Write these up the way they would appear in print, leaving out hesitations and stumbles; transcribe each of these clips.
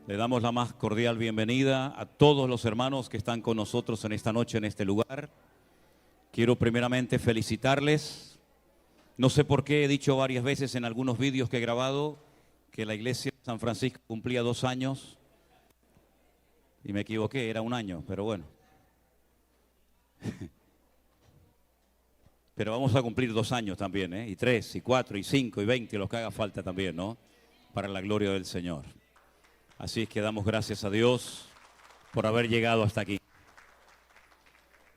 Le damos la más cordial bienvenida a todos los hermanos que están con nosotros en esta noche, en este lugar. Quiero primeramente felicitarles. No sé por qué he dicho varias veces en algunos vídeos que he grabado que la iglesia de San Francisco cumplía 2 años. Y me equivoqué, era 1 año, pero bueno. Pero vamos a cumplir 2 años también, ¿eh? Y 3, y 4, y 5, y 20, los que haga falta también, ¿no? Para la gloria del Señor. Así es que damos gracias a Dios por haber llegado hasta aquí.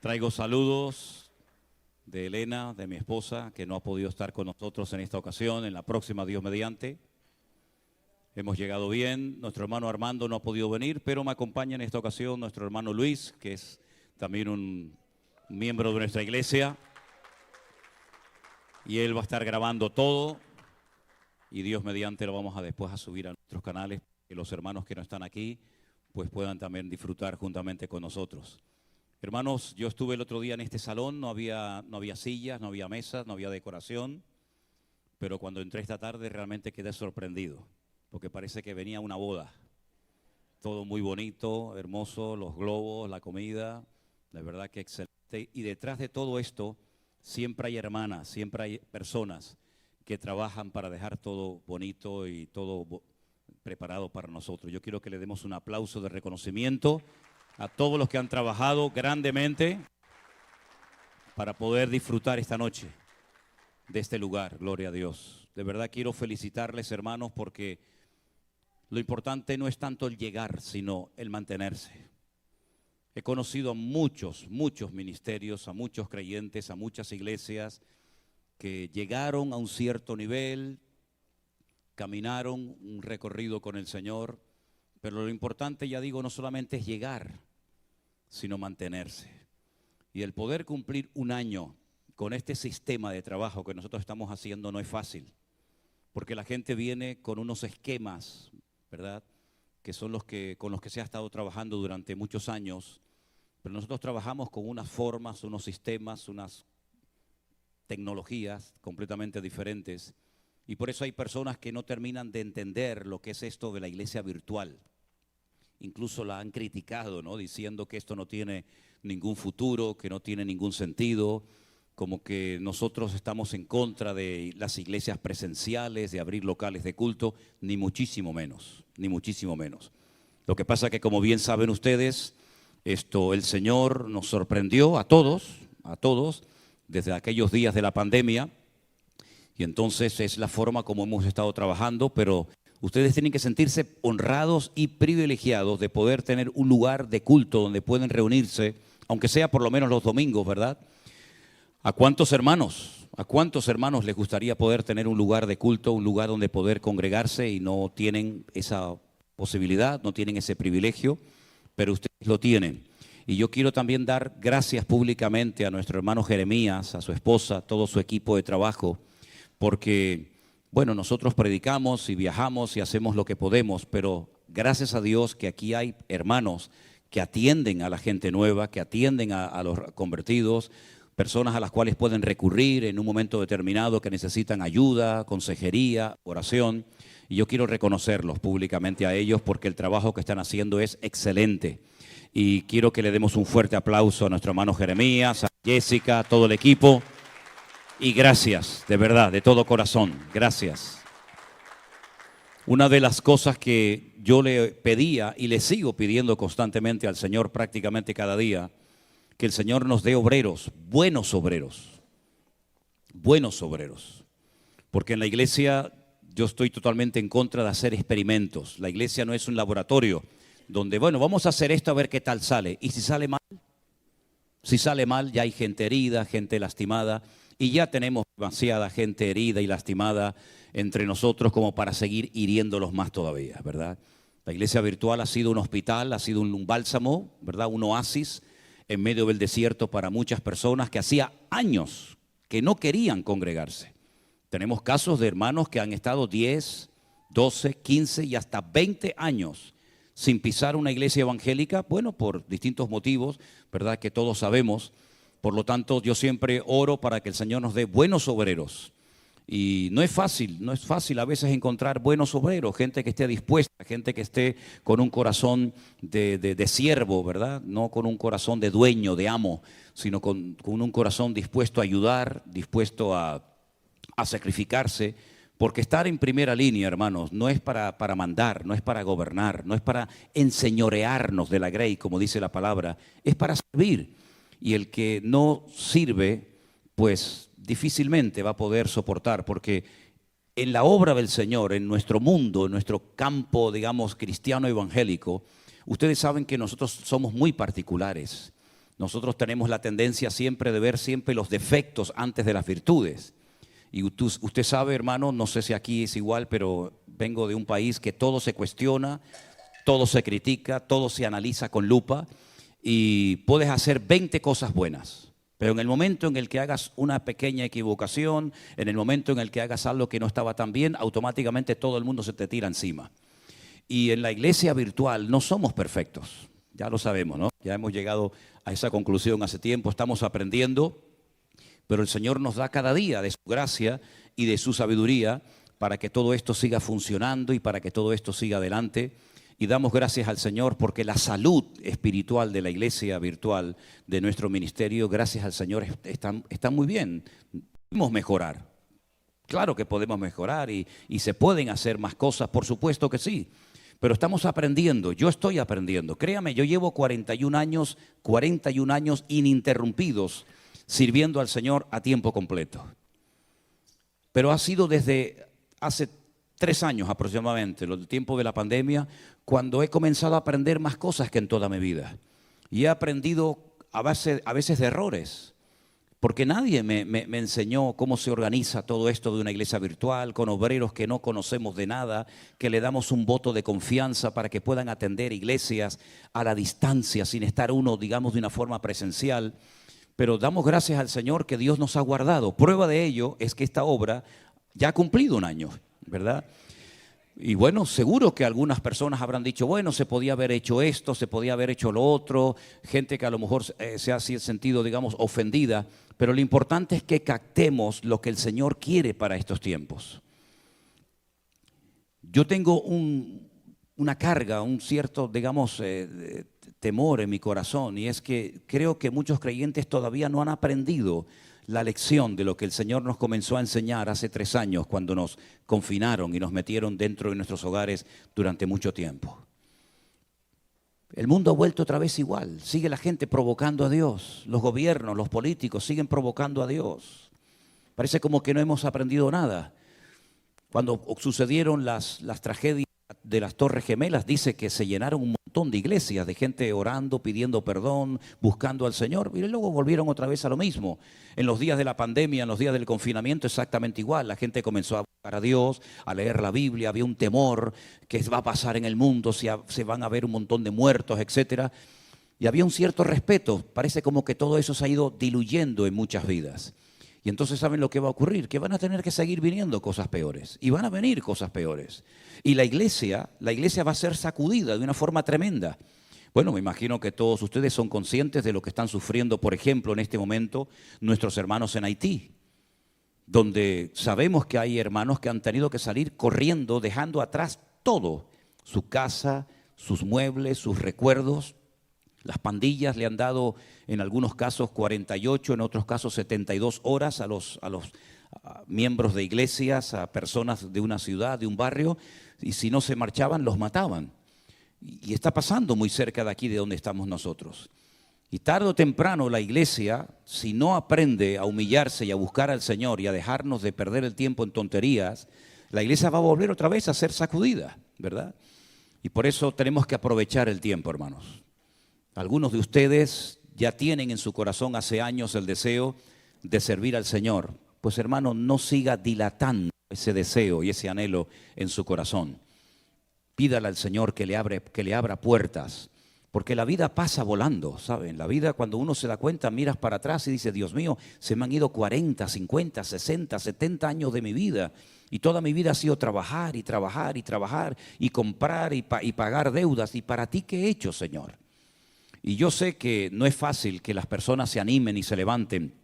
Traigo saludos de Elena, de mi esposa, que no ha podido estar con nosotros en esta ocasión, en la próxima, Dios mediante. Hemos llegado bien, nuestro hermano Armando no ha podido venir, pero me acompaña en esta ocasión nuestro hermano Luis, que es también un miembro de nuestra iglesia. Y él va a estar grabando todo, y Dios mediante lo vamos a después a subir a nuestros canales, que los hermanos que no están aquí, pues puedan también disfrutar juntamente con nosotros. Hermanos, yo estuve el otro día en este salón, no había sillas, no había mesas, no había decoración, pero cuando entré esta tarde realmente quedé sorprendido, porque parece que venía una boda. Todo muy bonito, hermoso, los globos, la comida, de verdad que excelente. Y detrás de todo esto, siempre hay hermanas, siempre hay personas que trabajan para dejar todo bonito y todo preparado para nosotros. Yo quiero que le demos un aplauso de reconocimiento a todos los que han trabajado grandemente para poder disfrutar esta noche de este lugar, gloria a Dios. De verdad quiero felicitarles, hermanos, porque lo importante no es tanto el llegar, sino el mantenerse. He conocido a muchos ministerios, a muchos creyentes, a muchas iglesias que llegaron a un cierto nivel, caminaron un recorrido con el Señor, pero lo importante, ya digo, no solamente es llegar, sino mantenerse. Y el poder cumplir 1 año con este sistema de trabajo que nosotros estamos haciendo no es fácil, porque la gente viene con unos esquemas, ¿verdad?, que son con los que se ha estado trabajando durante muchos años, pero nosotros trabajamos con unas formas, unos sistemas, unas tecnologías completamente diferentes. Y por eso hay personas que no terminan de entender lo que es esto de la iglesia virtual. Incluso la han criticado, ¿no?, diciendo que esto no tiene ningún futuro, que no tiene ningún sentido, como que nosotros estamos en contra de las iglesias presenciales, de abrir locales de culto, ni muchísimo menos, ni muchísimo menos. Lo que pasa es que, como bien saben ustedes, el Señor nos sorprendió a todos, desde aquellos días de la pandemia. Y entonces es la forma como hemos estado trabajando, pero ustedes tienen que sentirse honrados y privilegiados de poder tener un lugar de culto donde pueden reunirse, aunque sea por lo menos los domingos, ¿verdad? ¿A cuántos hermanos les gustaría poder tener un lugar de culto, un lugar donde poder congregarse y no tienen esa posibilidad, no tienen ese privilegio, pero ustedes lo tienen? Y yo quiero también dar gracias públicamente a nuestro hermano Jeremías, a su esposa, a todo su equipo de trabajo, porque, bueno, nosotros predicamos y viajamos y hacemos lo que podemos, pero gracias a Dios que aquí hay hermanos que atienden a la gente nueva, que atienden a los convertidos, personas a las cuales pueden recurrir en un momento determinado que necesitan ayuda, consejería, oración. Y yo quiero reconocerlos públicamente a ellos porque el trabajo que están haciendo es excelente. Y quiero que le demos un fuerte aplauso a nuestro hermano Jeremías, a Jessica, a todo el equipo. Y gracias, de verdad, de todo corazón, gracias. Una de las cosas que yo le pedía y le sigo pidiendo constantemente al Señor prácticamente cada día, que el Señor nos dé obreros, buenos obreros, porque en la iglesia yo estoy totalmente en contra de hacer experimentos. La iglesia no es un laboratorio donde, bueno, vamos a hacer esto a ver qué tal sale. ¿Y si sale mal? Si sale mal, ya hay gente herida, gente lastimada, y ya tenemos demasiada gente herida y lastimada entre nosotros como para seguir hiriéndolos más todavía, ¿verdad? La iglesia virtual ha sido un hospital, ha sido un bálsamo, ¿verdad?, un oasis en medio del desierto para muchas personas que hacía años que no querían congregarse. Tenemos casos de hermanos que han estado 10, 12, 15 y hasta 20 años sin pisar una iglesia evangélica, bueno, por distintos motivos, ¿verdad?, que todos sabemos. Por lo tanto, yo siempre oro para que el Señor nos dé buenos obreros Y no es fácil a veces encontrar buenos obreros, gente que esté dispuesta, gente que esté con un corazón de siervo, ¿verdad? No con un corazón de dueño, de amo, sino con un corazón dispuesto a ayudar, dispuesto a sacrificarse. Porque estar en primera línea, hermanos, no es para mandar, no es para gobernar, no es para enseñorearnos de la grey, como dice la palabra, es para servir. Y el que no sirve, pues difícilmente va a poder soportar, porque en la obra del Señor, en nuestro mundo, en nuestro campo, digamos, cristiano evangélico, ustedes saben que nosotros somos muy particulares. Nosotros tenemos la tendencia siempre de ver siempre los defectos antes de las virtudes. Y usted sabe, hermano, no sé si aquí es igual, pero vengo de un país que todo se cuestiona, todo se critica, todo se analiza con lupa y puedes hacer 20 cosas buenas. Pero en el momento en el que hagas una pequeña equivocación, en el momento en el que hagas algo que no estaba tan bien, automáticamente todo el mundo se te tira encima. Y en la iglesia virtual no somos perfectos, ya lo sabemos, ¿no? Ya hemos llegado a esa conclusión hace tiempo, estamos aprendiendo. Pero el Señor nos da cada día de su gracia y de su sabiduría para que todo esto siga funcionando y para que todo esto siga adelante. Y damos gracias al Señor porque la salud espiritual de la iglesia virtual, de nuestro ministerio, gracias al Señor, está muy bien. Podemos mejorar. Claro que podemos mejorar y se pueden hacer más cosas, por supuesto que sí. Pero estamos aprendiendo, yo estoy aprendiendo. Créame, yo llevo 41 años ininterrumpidos sirviendo al Señor a tiempo completo. Pero ha sido desde hace 3 años aproximadamente, el tiempo de la pandemia, cuando he comenzado a aprender más cosas que en toda mi vida. Y he aprendido a veces de errores, porque nadie me enseñó cómo se organiza todo esto de una iglesia virtual, con obreros que no conocemos de nada, que le damos un voto de confianza para que puedan atender iglesias a la distancia, sin estar uno, digamos, de una forma presencial. Pero damos gracias al Señor que Dios nos ha guardado. Prueba de ello es que esta obra ya ha cumplido 1 año, ¿verdad? Y bueno, seguro que algunas personas habrán dicho, bueno, se podía haber hecho esto, se podía haber hecho lo otro, gente que a lo mejor se ha sentido, digamos, ofendida, pero lo importante es que captemos lo que el Señor quiere para estos tiempos. Yo tengo una carga, un cierto, digamos, temor en mi corazón, y es que creo que muchos creyentes todavía no han aprendido la lección de lo que el Señor nos comenzó a enseñar hace 3 años cuando nos confinaron y nos metieron dentro de nuestros hogares durante mucho tiempo. El mundo ha vuelto otra vez igual, sigue la gente provocando a Dios, los gobiernos, los políticos siguen provocando a Dios. Parece como que no hemos aprendido nada. Cuando sucedieron las tragedias de las Torres Gemelas, dice que se llenaron un montón de iglesias, de gente orando, pidiendo perdón, buscando al Señor, y luego volvieron otra vez a lo mismo. En los días de la pandemia, en los días del confinamiento, exactamente igual. La gente comenzó a buscar a Dios, a leer la Biblia, había un temor, ¿qué va a pasar en el mundo? Se van a ver un montón de muertos, etcétera. Y había un cierto respeto, parece como que todo eso se ha ido diluyendo en muchas vidas. Y entonces ¿saben lo que va a ocurrir? Que van a tener que seguir viniendo cosas peores. Y van a venir cosas peores. Y la iglesia va a ser sacudida de una forma tremenda. Bueno, me imagino que todos ustedes son conscientes de lo que están sufriendo, por ejemplo, en este momento, nuestros hermanos en Haití. Donde sabemos que hay hermanos que han tenido que salir corriendo, dejando atrás todo. Su casa, sus muebles, sus recuerdos. Las pandillas le han dado en algunos casos 48, en otros casos 72 horas a los miembros de iglesias, a personas de una ciudad, de un barrio, y si no se marchaban, los mataban. Y está pasando muy cerca de aquí de donde estamos nosotros. Y tarde o temprano la iglesia, si no aprende a humillarse y a buscar al Señor y a dejarnos de perder el tiempo en tonterías, la iglesia va a volver otra vez a ser sacudida, ¿verdad? Y por eso tenemos que aprovechar el tiempo, hermanos. Algunos de ustedes ya tienen en su corazón hace años el deseo de servir al Señor. Pues hermano, no siga dilatando ese deseo y ese anhelo en su corazón. Pídale al Señor que le abra puertas, porque la vida pasa volando, ¿saben? La vida, cuando uno se da cuenta, miras para atrás y dices, Dios mío, se me han ido 40, 50, 60, 70 años de mi vida. Y toda mi vida ha sido trabajar y trabajar y trabajar y comprar y pagar deudas. ¿Y para ti qué he hecho, Señor? Y yo sé que no es fácil que las personas se animen y se levanten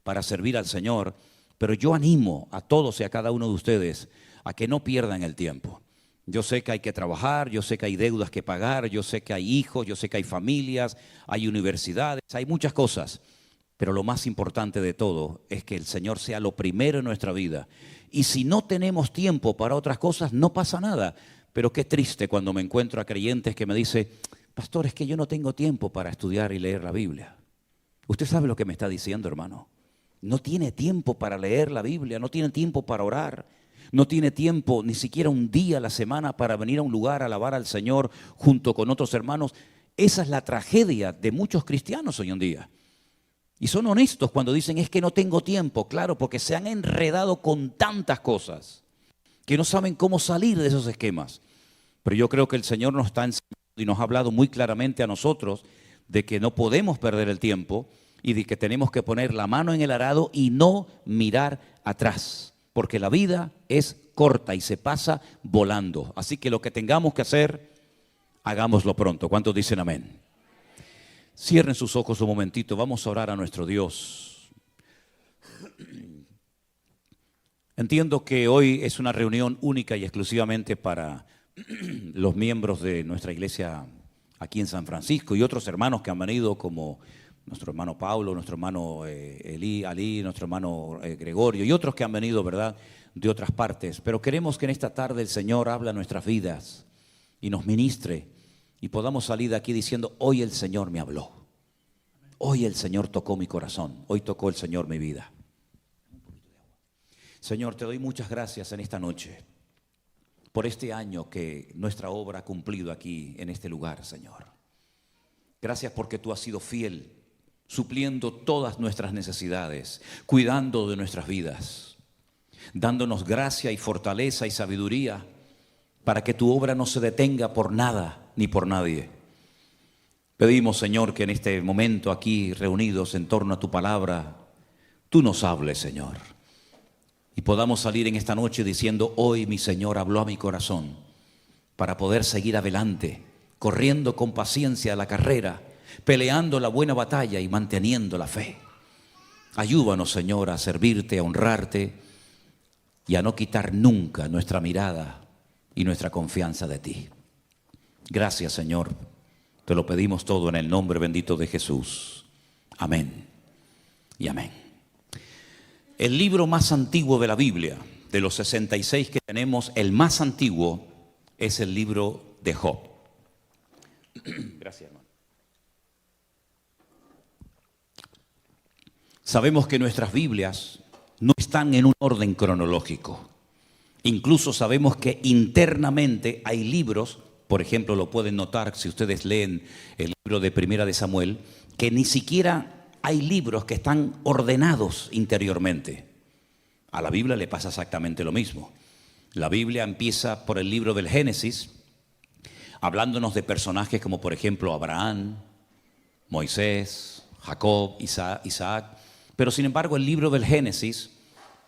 para servir al Señor, Pero yo animo a todos y a cada uno de ustedes a que no pierdan el tiempo. Yo sé que hay que trabajar, yo sé que hay deudas que pagar, yo sé que hay hijos, yo sé que hay familias, hay universidades, hay muchas cosas. Pero lo más importante de todo es que el Señor sea lo primero en nuestra vida. Y si no tenemos tiempo para otras cosas, no pasa nada. Pero qué triste cuando me encuentro a creyentes que me dicen, pastor, es que yo no tengo tiempo para estudiar y leer la Biblia. Usted sabe lo que me está diciendo, hermano. No tiene tiempo para leer la Biblia, no tiene tiempo para orar, no tiene tiempo ni siquiera un día a la semana para venir a un lugar a alabar al Señor junto con otros hermanos. Esa es la tragedia de muchos cristianos hoy en día. Y son honestos cuando dicen, es que no tengo tiempo. Claro, porque se han enredado con tantas cosas que no saben cómo salir de esos esquemas. Pero yo creo que el Señor nos está enseñando y nos ha hablado muy claramente a nosotros de que no podemos perder el tiempo y de que tenemos que poner la mano en el arado y no mirar atrás, porque la vida es corta y se pasa volando. Así que lo que tengamos que hacer, hagámoslo pronto. ¿Cuántos dicen amén? Cierren sus ojos un momentito, vamos a orar a nuestro Dios. Entiendo que hoy es una reunión única y exclusivamente para los miembros de nuestra iglesia aquí en San Francisco y otros hermanos que han venido como nuestro hermano Pablo, nuestro hermano Ali, nuestro hermano Gregorio y otros que han venido, ¿verdad?, de otras partes. Pero queremos que en esta tarde el Señor hable a nuestras vidas y nos ministre y podamos salir de aquí diciendo, hoy el Señor me habló, hoy el Señor tocó mi corazón, hoy tocó el Señor mi vida. Señor, te doy muchas gracias en esta noche por este año que nuestra obra ha cumplido aquí en este lugar, Señor. Gracias porque tú has sido fiel, supliendo todas nuestras necesidades, cuidando de nuestras vidas, dándonos gracia y fortaleza y sabiduría para que tu obra no se detenga por nada ni por nadie. Pedimos, Señor, que en este momento aquí reunidos en torno a tu palabra, tú nos hables, Señor, y podamos salir en esta noche diciendo, hoy mi Señor habló a mi corazón para poder seguir adelante, corriendo con paciencia la carrera, peleando la buena batalla y manteniendo la fe. Ayúdanos, Señor, a servirte, a honrarte y a no quitar nunca nuestra mirada y nuestra confianza de ti. Gracias, Señor. Te lo pedimos todo en el nombre bendito de Jesús. Amén y amén. El libro más antiguo de la Biblia, de los 66 que tenemos, el más antiguo es el libro de Job. Gracias, hermano. Sabemos que nuestras Biblias no están en un orden cronológico. Incluso sabemos que internamente hay libros, por ejemplo, lo pueden notar si ustedes leen el libro de Primera de Samuel, que ni siquiera hay libros que están ordenados interiormente. A la Biblia le pasa exactamente lo mismo. La Biblia empieza por el libro del Génesis, hablándonos de personajes como por ejemplo Abraham, Moisés, Jacob, Isaac. Pero sin embargo el libro del Génesis,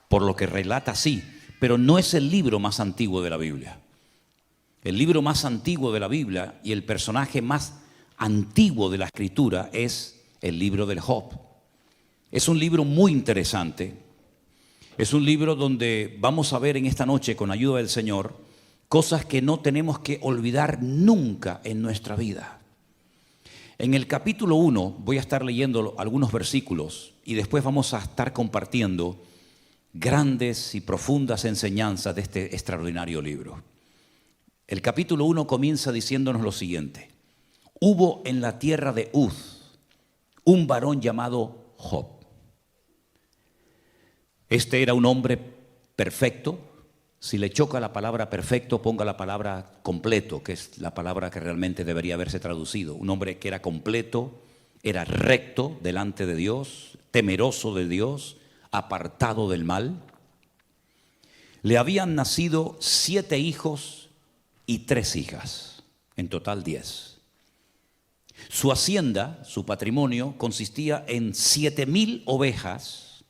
por lo que relata sí, pero no es el libro más antiguo de la Biblia. El libro más antiguo de la Biblia y el personaje más antiguo de la Escritura es el libro del Job. Es un libro muy interesante. Es un libro donde vamos a ver en esta noche, con ayuda del Señor, cosas que no tenemos que olvidar nunca en nuestra vida. En el capítulo 1 voy a estar leyendo algunos versículos y después vamos a estar compartiendo grandes y profundas enseñanzas de este extraordinario libro. El capítulo 1 comienza diciéndonos lo siguiente: hubo en la tierra de Uz un varón llamado Job. Este era un hombre perfecto. Si le choca la palabra perfecto, ponga la palabra completo, que es la palabra que realmente debería haberse traducido. Un hombre que era completo, era recto delante de Dios, temeroso de Dios, apartado del mal. Le habían nacido 7 hijos y 3 hijas, en total 10. Su hacienda, su patrimonio, consistía en 7,000 ovejas,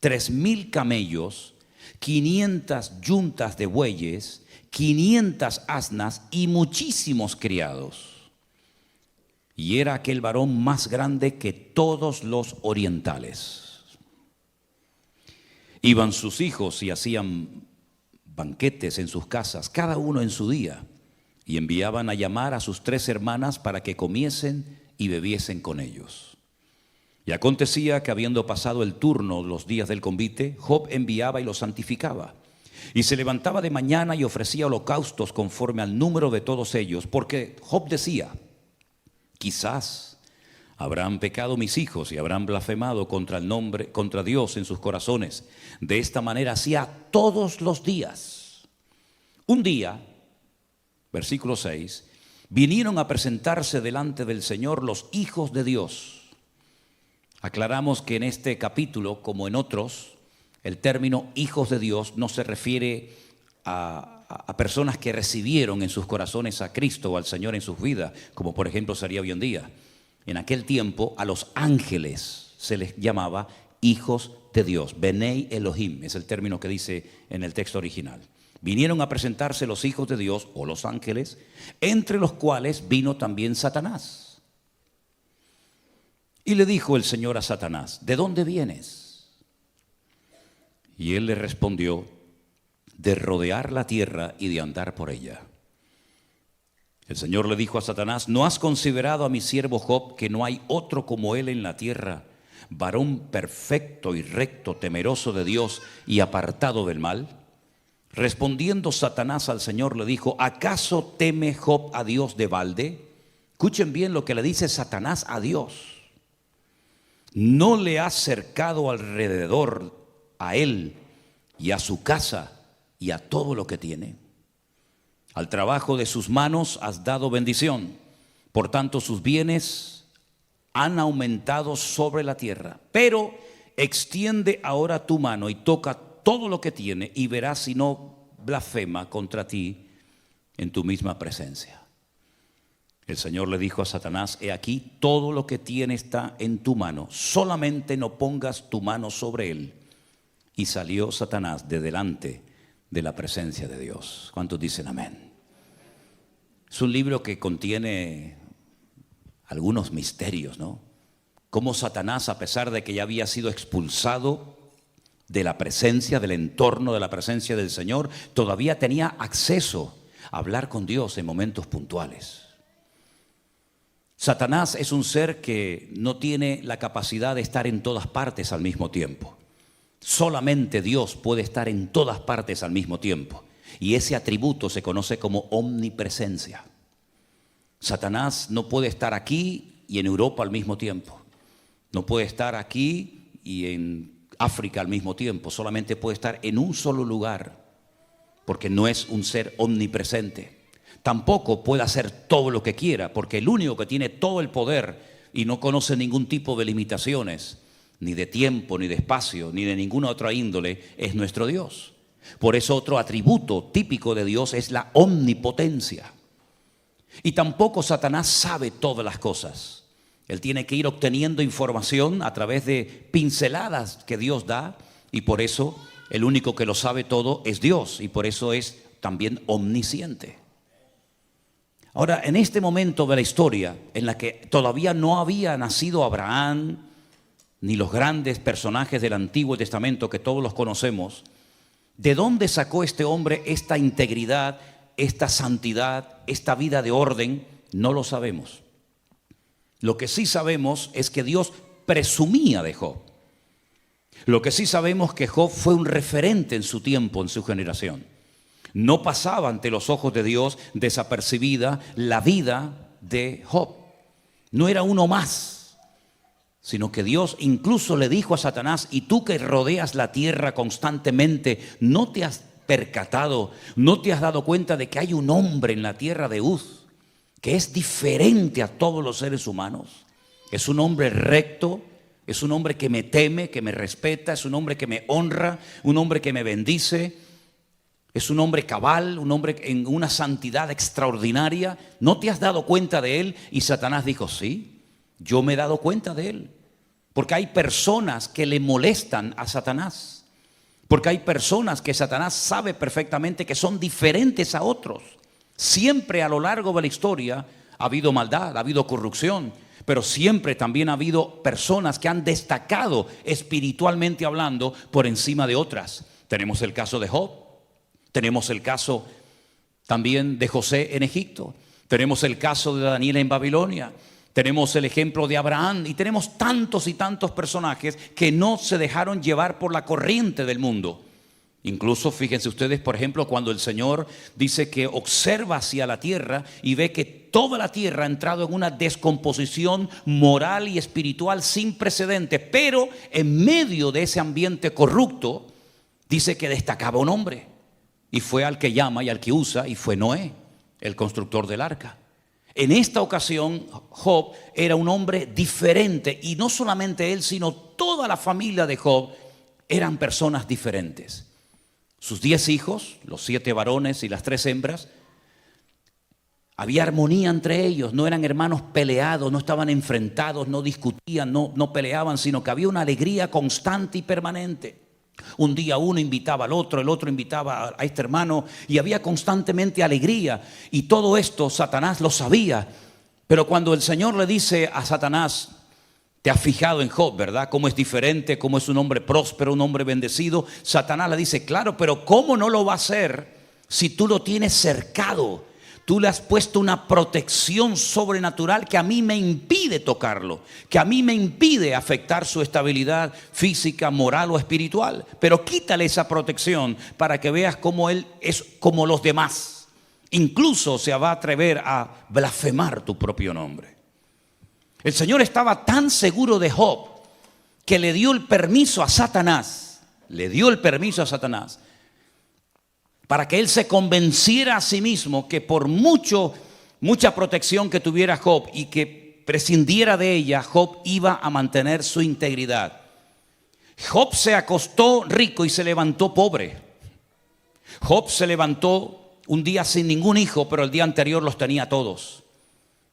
3,000 camellos, 500 yuntas de bueyes, 500 asnas y muchísimos criados. Y era aquel varón más grande que todos los orientales. Iban sus hijos y hacían banquetes en sus casas, cada uno en su día, y enviaban a llamar a sus 3 hermanas para que comiesen y bebiesen con ellos. Y acontecía que habiendo pasado el turno los días del convite, Job enviaba y los santificaba. Y se levantaba de mañana y ofrecía holocaustos conforme al número de todos ellos, porque Job decía: quizás habrán pecado mis hijos y habrán blasfemado contra Dios en sus corazones. De esta manera hacía todos los días. Un día, versículo 6, vinieron a presentarse delante del Señor los hijos de Dios. Aclaramos que en este capítulo, como en otros, el término hijos de Dios no se refiere a personas que recibieron en sus corazones a Cristo o al Señor en sus vidas, como por ejemplo sería hoy en día. En aquel tiempo a los ángeles se les llamaba hijos de Dios. Benei Elohim es el término que dice en el texto original. Vinieron a presentarse los hijos de Dios o los ángeles, entre los cuales vino también Satanás. Y le dijo el Señor a Satanás: ¿de dónde vienes? Y él le respondió: de rodear la tierra y de andar por ella. El Señor le dijo a Satanás: ¿no has considerado a mi siervo Job, que no hay otro como él en la tierra, varón perfecto y recto, temeroso de Dios y apartado del mal? Respondiendo Satanás al Señor le dijo: ¿acaso teme Job a Dios de balde? Escuchen bien lo que le dice Satanás a Dios. ¿No le has cercado alrededor a él y a su casa y a todo lo que tiene? Al trabajo de sus manos has dado bendición, por tanto sus bienes han aumentado sobre la tierra. Pero extiende ahora tu mano y toca todo lo que tiene, y verás si no blasfema contra ti en tu misma presencia. El Señor le dijo a Satanás: he aquí, todo lo que tiene está en tu mano, solamente no pongas tu mano sobre él. Y salió Satanás de delante de la presencia de Dios. ¿Cuántos dicen amén? Es un libro que contiene algunos misterios, ¿no? Cómo Satanás, a pesar de que ya había sido expulsado de la presencia, del entorno de la presencia del Señor, todavía tenía acceso a hablar con Dios en momentos puntuales. Satanás es un ser que no tiene la capacidad de estar en todas partes al mismo tiempo. Solamente Dios puede estar en todas partes al mismo tiempo, y ese atributo se conoce como omnipresencia. Satanás no puede estar aquí y en Europa al mismo tiempo. No puede estar aquí y en África al mismo tiempo. Solamente puede estar en un solo lugar, porque no es un ser omnipresente. Tampoco puede hacer todo lo que quiera, porque el único que tiene todo el poder y no conoce ningún tipo de limitaciones, ni de tiempo, ni de espacio, ni de ninguna otra índole, es nuestro Dios. Por eso otro atributo típico de Dios es la omnipotencia. Y tampoco Satanás sabe todas las cosas. Él tiene que ir obteniendo información a través de pinceladas que Dios da, y por eso el único que lo sabe todo es Dios, y por eso es también omnisciente. Ahora, en este momento de la historia en la que todavía no había nacido Abraham, ni los grandes personajes del Antiguo Testamento que todos los conocemos, ¿de dónde sacó este hombre esta integridad, esta santidad, esta vida de orden? No lo sabemos. Lo que sí sabemos es que Dios presumía de Job. Lo que sí sabemos es que Job fue un referente en su tiempo, en su generación. No pasaba ante los ojos de Dios desapercibida la vida de Job. No era uno más, sino que Dios incluso le dijo a Satanás: y tú que rodeas la tierra constantemente, ¿no te has percatado, no te has dado cuenta de que hay un hombre en la tierra de Uz que es diferente a todos los seres humanos? Es un hombre recto, es un hombre que me teme, que me respeta, es un hombre que me honra, un hombre que me bendice. Es un hombre cabal, un hombre en una santidad extraordinaria. ¿No te has dado cuenta de él? Y Satanás dijo: sí, yo me he dado cuenta de él. Porque hay personas que le molestan a Satanás. Porque hay personas que Satanás sabe perfectamente que son diferentes a otros. Siempre a lo largo de la historia ha habido maldad, ha habido corrupción. Pero siempre también ha habido personas que han destacado espiritualmente hablando por encima de otras. Tenemos el caso de Job, tenemos el caso también de José en Egipto, tenemos el caso de Daniel en Babilonia, tenemos el ejemplo de Abraham y tenemos tantos y tantos personajes que no se dejaron llevar por la corriente del mundo. Incluso fíjense ustedes, por ejemplo, cuando el Señor dice que observa hacia la tierra y ve que toda la tierra ha entrado en una descomposición moral y espiritual sin precedentes, pero en medio de ese ambiente corrupto, dice que destacaba un hombre y fue al que llama y al que usa, y fue Noé, el constructor del arca. En esta ocasión, Job era un hombre diferente, y no solamente él, sino toda la familia de Job eran personas diferentes. Sus 10 hijos, los 7 varones y las 3 hembras, había armonía entre ellos, no eran hermanos peleados, no estaban enfrentados, no discutían, no peleaban, sino que había una alegría constante y permanente. Un día uno invitaba al otro, el otro invitaba a este hermano, y había constantemente alegría. Y todo esto Satanás lo sabía. Pero cuando el Señor le dice a Satanás: te has fijado en Job, ¿verdad? Cómo es diferente, cómo es un hombre próspero, un hombre bendecido. Satanás le dice: claro, pero ¿cómo no lo va a hacer si tú lo tienes cercado? Tú le has puesto una protección sobrenatural que a mí me impide tocarlo, que a mí me impide afectar su estabilidad física, moral o espiritual. Pero quítale esa protección para que veas cómo él es como los demás. Incluso se va a atrever a blasfemar tu propio nombre. El Señor estaba tan seguro de Job que le dio el permiso a Satanás, para que él se convenciera a sí mismo que por mucha protección que tuviera Job y que prescindiera de ella, Job iba a mantener su integridad. Job se acostó rico y se levantó pobre. Job se levantó un día sin ningún hijo, pero el día anterior los tenía todos.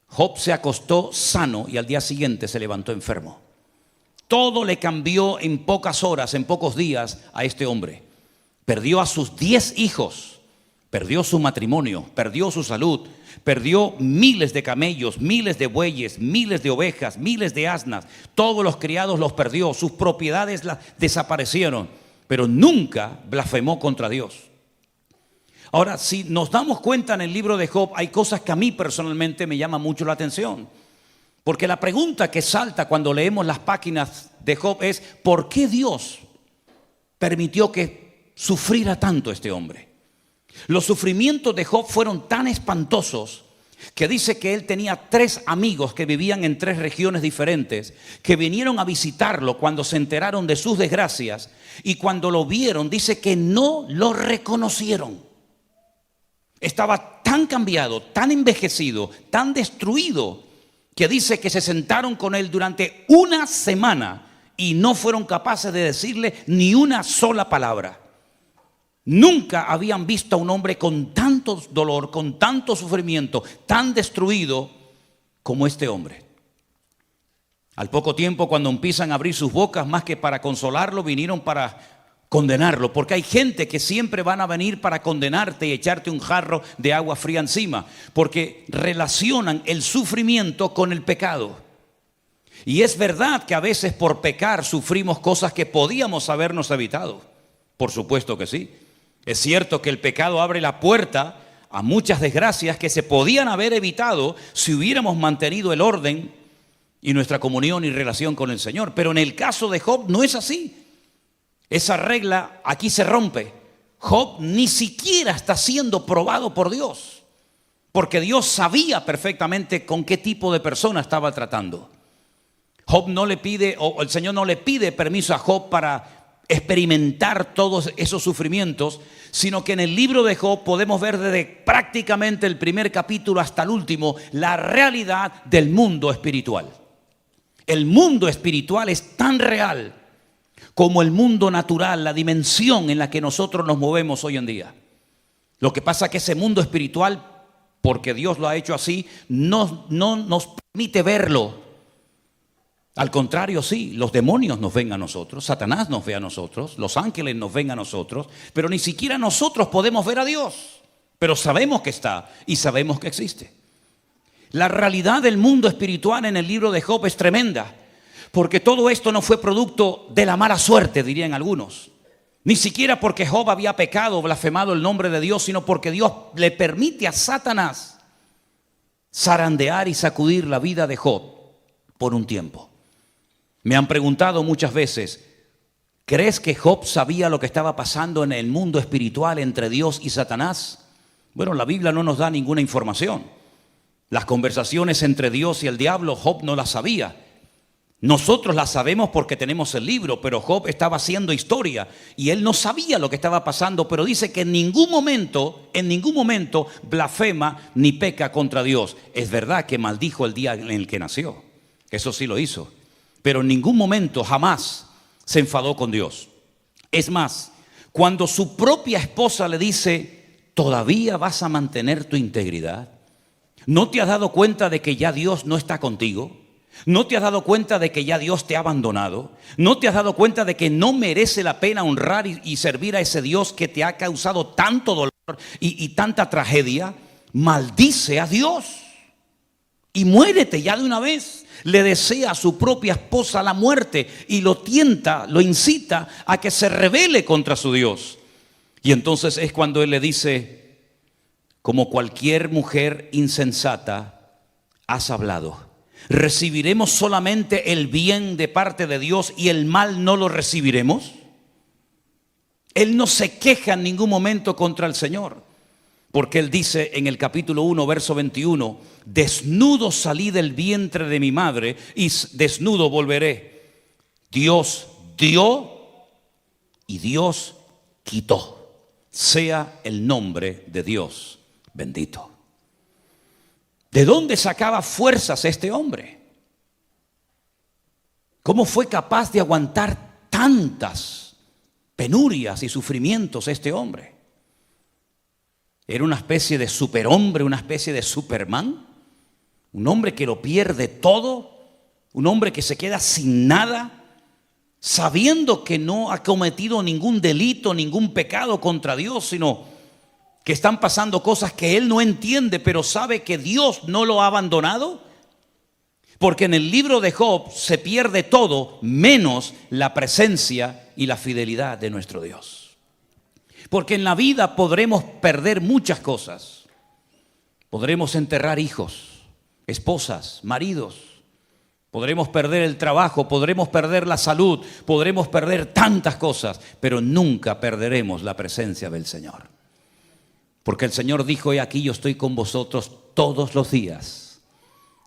Job se acostó sano y al día siguiente se levantó enfermo. Todo le cambió en pocas horas, en pocos días a este hombre. Perdió a sus 10 hijos, perdió su matrimonio, perdió su salud, perdió miles de camellos, miles de bueyes, miles de ovejas, miles de asnas. Todos los criados los perdió, sus propiedades desaparecieron, pero nunca blasfemó contra Dios. Ahora, si nos damos cuenta en el libro de Job, hay cosas que a mí personalmente me llaman mucho la atención. Porque la pregunta que salta cuando leemos las páginas de Job es: ¿por qué Dios permitió que sufriera tanto este hombre? Los sufrimientos de Job fueron tan espantosos que dice que él tenía 3 amigos que vivían en 3 regiones diferentes, que vinieron a visitarlo cuando se enteraron de sus desgracias, y cuando lo vieron dice que no lo reconocieron. Estaba tan cambiado, tan envejecido, tan destruido, que dice que se sentaron con él durante una semana y no fueron capaces de decirle ni una sola palabra. Nunca habían visto a un hombre con tanto dolor, con tanto sufrimiento, tan destruido como este hombre. Al poco tiempo, cuando empiezan a abrir sus bocas, más que para consolarlo, vinieron para condenarlo. Porque hay gente que siempre van a venir para condenarte y echarte un jarro de agua fría encima, porque relacionan el sufrimiento con el pecado. Y es verdad que a veces por pecar sufrimos cosas que podíamos habernos evitado. Por supuesto que sí. Es cierto que el pecado abre la puerta a muchas desgracias que se podían haber evitado si hubiéramos mantenido el orden y nuestra comunión y relación con el Señor. Pero en el caso de Job no es así. Esa regla aquí se rompe. Job ni siquiera está siendo probado por Dios, porque Dios sabía perfectamente con qué tipo de persona estaba tratando. Job no le pide, o el Señor no le pide permiso a Job para experimentar todos esos sufrimientos, sino que en el libro de Job podemos ver desde prácticamente el primer capítulo hasta el último la realidad del mundo espiritual. El mundo espiritual es tan real como el mundo natural, la dimensión en la que nosotros nos movemos hoy en día. Lo que pasa es que ese mundo espiritual, porque Dios lo ha hecho así, no nos permite verlo. Al contrario, sí, los demonios nos ven a nosotros, Satanás nos ve a nosotros, los ángeles nos ven a nosotros, pero ni siquiera nosotros podemos ver a Dios. Pero sabemos que está y sabemos que existe. La realidad del mundo espiritual en el libro de Job es tremenda, porque todo esto no fue producto de la mala suerte, dirían algunos. Ni siquiera porque Job había pecado o blasfemado el nombre de Dios, sino porque Dios le permite a Satanás zarandear y sacudir la vida de Job por un tiempo. Me han preguntado muchas veces, ¿crees que Job sabía lo que estaba pasando en el mundo espiritual entre Dios y Satanás? Bueno, la Biblia no nos da ninguna información. Las conversaciones entre Dios y el diablo, Job no las sabía. Nosotros las sabemos porque tenemos el libro, pero Job estaba haciendo historia y él no sabía lo que estaba pasando, pero dice que en ningún momento blasfema ni peca contra Dios. Es verdad que maldijo el día en el que nació, eso sí lo hizo, pero en ningún momento, jamás se enfadó con Dios. Es más, cuando su propia esposa le dice, ¿todavía vas a mantener tu integridad? ¿No te has dado cuenta de que ya Dios no está contigo? ¿No te has dado cuenta de que ya Dios te ha abandonado? ¿No te has dado cuenta de que no merece la pena honrar y servir a ese Dios que te ha causado tanto dolor y tanta tragedia? Maldice a Dios y muérete ya de una vez. Le desea a su propia esposa la muerte y lo tienta, lo incita a que se rebele contra su Dios. Y entonces es cuando él le dice, como cualquier mujer insensata, has hablado. ¿Recibiremos solamente el bien de parte de Dios y el mal no lo recibiremos? Él no se queja en ningún momento contra el Señor, porque él dice en el capítulo 1, verso 21, desnudo salí del vientre de mi madre y desnudo volveré. Dios dio y Dios quitó. Sea el nombre de Dios bendito. ¿De dónde sacaba fuerzas este hombre? ¿Cómo fue capaz de aguantar tantas penurias y sufrimientos este hombre? ¿Era una especie de superhombre, una especie de Superman? ¿Un hombre que lo pierde todo? ¿Un hombre que se queda sin nada? Sabiendo que no ha cometido ningún delito, ningún pecado contra Dios, sino que están pasando cosas que él no entiende, pero sabe que Dios no lo ha abandonado. Porque en el libro de Job se pierde todo menos la presencia y la fidelidad de nuestro Dios. Porque en la vida podremos perder muchas cosas. Podremos enterrar hijos, esposas, maridos. Podremos perder el trabajo, podremos perder la salud, podremos perder tantas cosas, pero nunca perderemos la presencia del Señor. Porque el Señor dijo, he aquí yo estoy con vosotros todos los días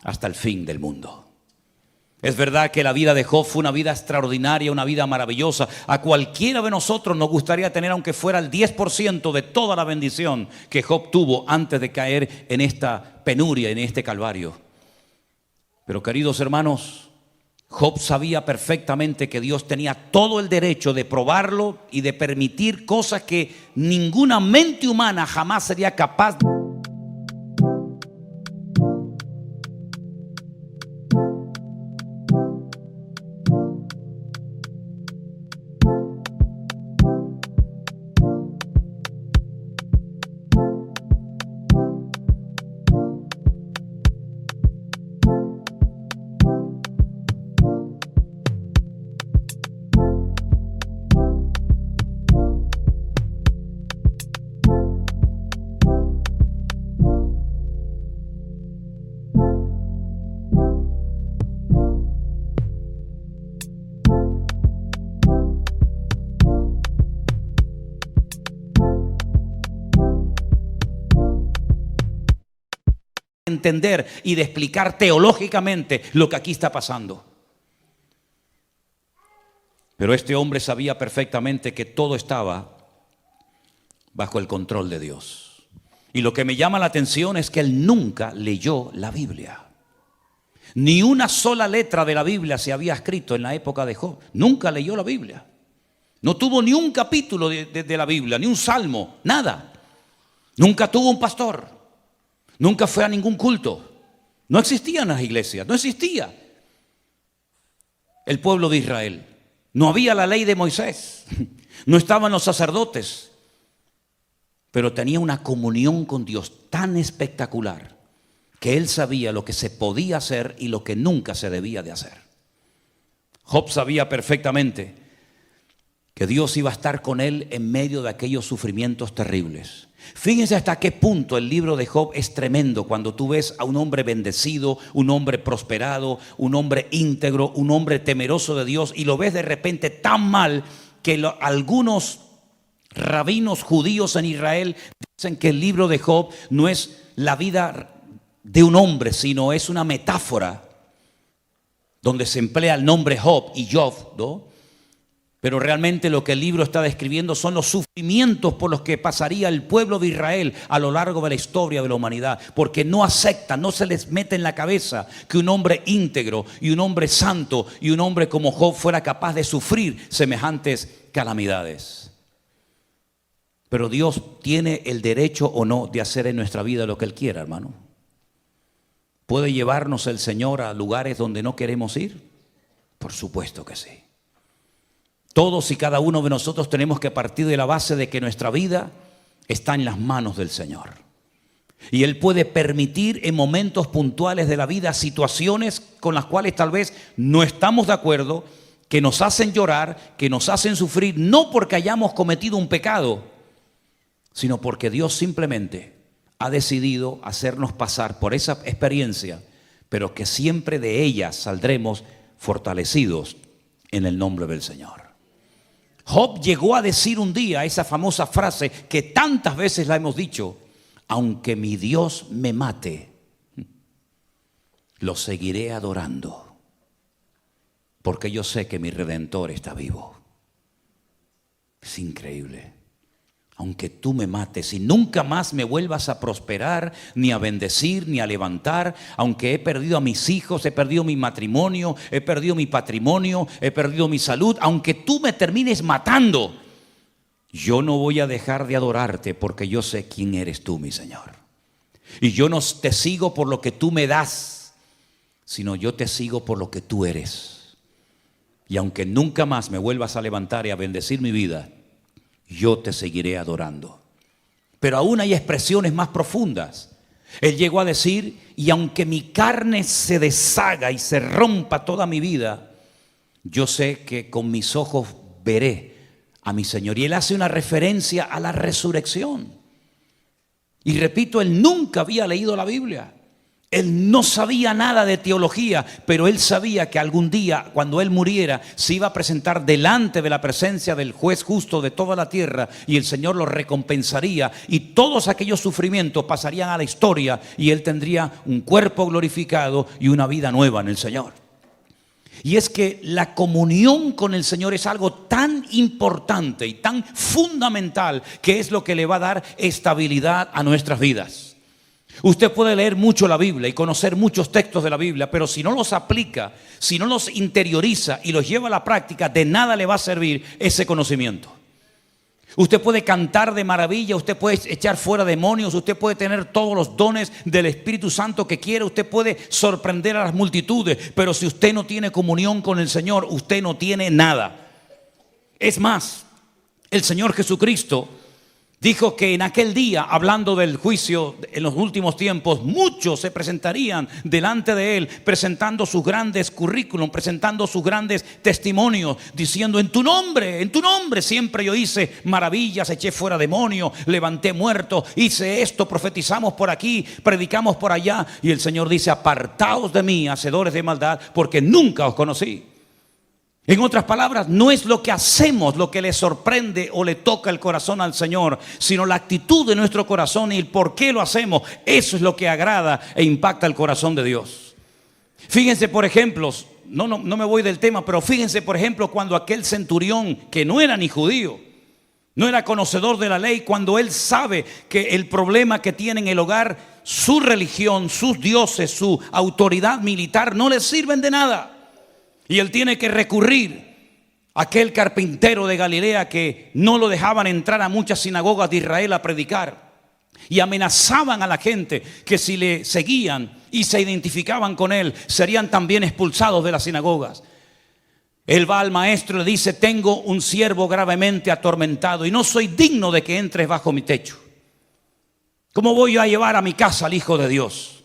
hasta el fin del mundo. Es verdad que la vida de Job fue una vida extraordinaria, una vida maravillosa. A cualquiera de nosotros nos gustaría tener, aunque fuera el 10% de toda la bendición que Job tuvo antes de caer en esta penuria, en este calvario. Pero queridos hermanos, Job sabía perfectamente que Dios tenía todo el derecho de probarlo y de permitir cosas que ninguna mente humana jamás sería capaz de. Entender y de explicar teológicamente lo que aquí está pasando. Pero este hombre sabía perfectamente que todo estaba bajo el control de Dios. Y lo que me llama la atención es que él nunca leyó la Biblia. Ni una sola letra de la Biblia se había escrito en la época de Job. Nunca leyó la Biblia. No tuvo ni un capítulo de la Biblia, ni un salmo, nada. Nunca tuvo un pastor. Nunca fue a ningún culto. No existían las iglesias, no existía el pueblo de Israel. No había la ley de Moisés, no estaban los sacerdotes. Pero tenía una comunión con Dios tan espectacular que él sabía lo que se podía hacer y lo que nunca se debía de hacer. Job sabía perfectamente que Dios iba a estar con él en medio de aquellos sufrimientos terribles. Fíjense hasta qué punto el libro de Job es tremendo cuando tú ves a un hombre bendecido, un hombre prosperado, un hombre íntegro, un hombre temeroso de Dios, y lo ves de repente tan mal que algunos rabinos judíos en Israel dicen que el libro de Job no es la vida de un hombre, sino es una metáfora donde se emplea el nombre Job y Job, ¿no? Pero realmente lo que el libro está describiendo son los sufrimientos por los que pasaría el pueblo de Israel a lo largo de la historia de la humanidad, porque no aceptan, no se les mete en la cabeza que un hombre íntegro y un hombre santo y un hombre como Job fuera capaz de sufrir semejantes calamidades. Pero Dios tiene el derecho o no de hacer en nuestra vida lo que Él quiera, hermano. ¿Puede llevarnos el Señor a lugares donde no queremos ir? Por supuesto que sí. Todos y cada uno de nosotros tenemos que partir de la base de que nuestra vida está en las manos del Señor. Y Él puede permitir en momentos puntuales de la vida situaciones con las cuales tal vez no estamos de acuerdo, que nos hacen llorar, que nos hacen sufrir, no porque hayamos cometido un pecado, sino porque Dios simplemente ha decidido hacernos pasar por esa experiencia, pero que siempre de ella saldremos fortalecidos en el nombre del Señor. Job llegó a decir un día esa famosa frase que tantas veces la hemos dicho: aunque mi Dios me mate, lo seguiré adorando, porque yo sé que mi Redentor está vivo. Es increíble. Aunque tú me mates y nunca más me vuelvas a prosperar, ni a bendecir, ni a levantar, aunque he perdido a mis hijos, he perdido mi matrimonio, he perdido mi patrimonio, he perdido mi salud, aunque tú me termines matando, yo no voy a dejar de adorarte, porque yo sé quién eres tú, mi Señor. Y yo no te sigo por lo que tú me das, sino yo te sigo por lo que tú eres. Y aunque nunca más me vuelvas a levantar y a bendecir mi vida, yo te seguiré adorando. Pero aún hay expresiones más profundas. Él llegó a decir: y aunque mi carne se deshaga y se rompa toda mi vida, yo sé que con mis ojos veré a mi Señor. Y él hace una referencia a la resurrección. Y repito, él nunca había leído la Biblia. Él no sabía nada de teología, pero él sabía que algún día, cuando él muriera, se iba a presentar delante de la presencia del juez justo de toda la tierra, y el Señor lo recompensaría, y todos aquellos sufrimientos pasarían a la historia, y él tendría un cuerpo glorificado y una vida nueva en el Señor. Y es que la comunión con el Señor es algo tan importante y tan fundamental, que es lo que le va a dar estabilidad a nuestras vidas. Usted puede leer mucho la Biblia y conocer muchos textos de la Biblia, pero si no los aplica, si no los interioriza y los lleva a la práctica, de nada le va a servir ese conocimiento. Usted puede cantar de maravilla, usted puede echar fuera demonios, usted puede tener todos los dones del Espíritu Santo que quiera, usted puede sorprender a las multitudes, pero si usted no tiene comunión con el Señor, usted no tiene nada. Es más, el Señor Jesucristo dijo que en aquel día, hablando del juicio en los últimos tiempos, muchos se presentarían delante de Él, presentando sus grandes currículum, presentando sus grandes testimonios, diciendo: en tu nombre siempre yo hice maravillas, eché fuera demonios, levanté muertos, hice esto, profetizamos por aquí, predicamos por allá. Y el Señor dice: apartaos de mí, hacedores de maldad, porque nunca os conocí. En otras palabras, no es lo que hacemos lo que le sorprende o le toca el corazón al Señor, sino la actitud de nuestro corazón y el por qué lo hacemos. Eso es lo que agrada e impacta el corazón de Dios. Fíjense, por ejemplo, no me voy del tema, pero fíjense, por ejemplo, cuando aquel centurión, que no era ni judío, no era conocedor de la ley, cuando él sabe que el problema que tiene en el hogar, su religión, sus dioses, su autoridad militar no le sirven de nada. Y él tiene que recurrir a aquel carpintero de Galilea que no lo dejaban entrar a muchas sinagogas de Israel a predicar. Y amenazaban a la gente que si le seguían y se identificaban con él, serían también expulsados de las sinagogas. Él va al maestro y le dice: tengo un siervo gravemente atormentado y no soy digno de que entres bajo mi techo. ¿Cómo voy yo a llevar a mi casa al Hijo de Dios?